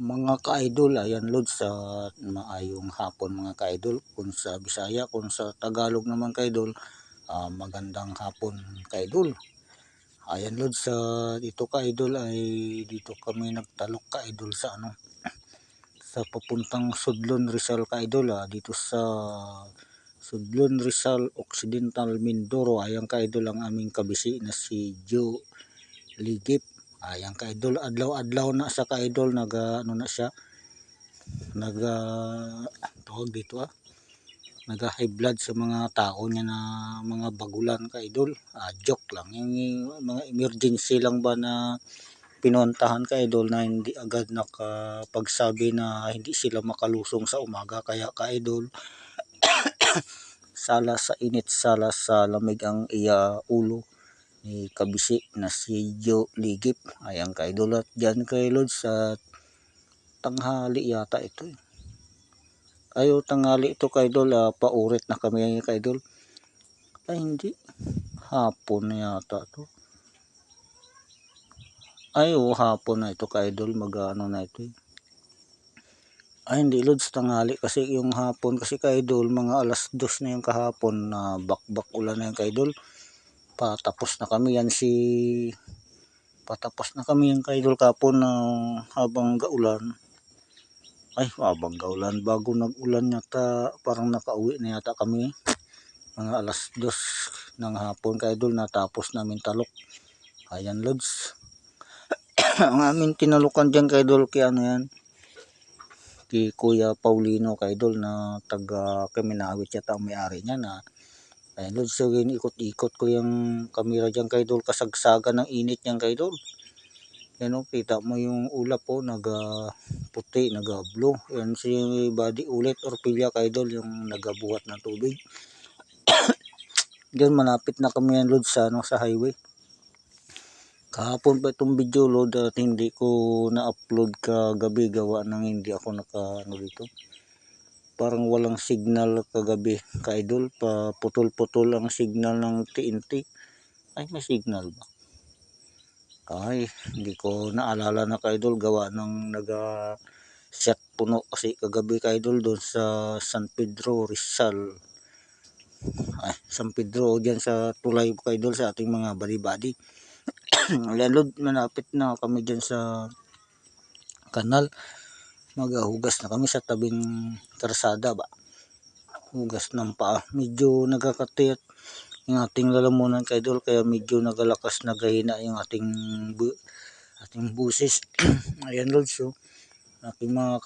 Mga ka-idol, ayan Lods, sa maayong hapon mga ka-idol. Kung sa Bisaya, kung sa Tagalog naman ka-idol, magandang hapon ka-idol. Ayan Lods, sa dito ka-idol ay dito kami nagtalok ka-idol sa sa papuntang Sudlon Rizal ka-idol, dito sa Sudlon Rizal Occidental Mindoro. Ayan ka-idol ang aming kabisi na si Joe Ligip. Ayan ka-idol, adlaw-adlaw na sa ka-idol, ano na siya, tawag dito naga high blood sa mga tao niya na mga bagulan ka-idol. Joke lang, yung mga emergency lang ba na pinuntahan ka-idol, na hindi agad nakapagsabi na hindi sila makalusong sa umaga. Kaya ka-idol, sala sa init, sala sa lamig ang ulo ni kabisi na si Joe Ligip. Ayan ka-idol, at dyan kay Lord sa tanghali yata ito tanghali ito ka-idol, paurit na kami ka-idol. Ay hindi, hapon na yata to. Hapon na ito ka-idol, mag-ano na ito Ay hindi Lods, tanghali kasi yung hapon kasi ka-idol, mga alas 2 na yung kahapon, na bakbak ulan na yung ka-idol. Patapos na kami yung ka-idol kapon na habang gaulan. Habang gaulan, bago nag-ulan yata, parang nakauwi na yata kami mga alas 2 ng hapon ka-idol, natapos namin talok. Ayan Lods. Ang amin tinalukan dyan ka-idol, kaya yan, kay Kuya Paulino ka-idol, na taga Kaminawit yata ang may-ari niya na. Ayan Lods, so ikot-ikot ko yung kamera dyan ka-idol, kasagsagan ng init niyan ka-idol. Yan kita mo yung ulap naga puti, naga blue. Yan si body ulit or pilya ka-idol, yung nagabuhat ng tubig. Diyan malapit na kami yan Lods sa highway. Kahapon pa itong video Lord, at hindi ko na-upload kagabi gawa ng hindi ako dito. Parang walang signal kagabi ka-idol, putol-putol ang signal ng TNT. May signal ba? Hindi ko naalala na ka-idol, gawa ng set puno kasi kagabi ka-idol doon sa San Pedro Rizal. San Pedro, diyan sa tulay ka-idol, sa ating mga bali-bali. Lalo malapit na kami dyan sa kanal. Maghugas na kami sa tabing karsada ba. Hugas ng paa. Medyo nagkakatiyat yung ating lalamunan ka-idol, kaya medyo nagalakas, nagahina yung ating busis. Ayan Lord, so ating mga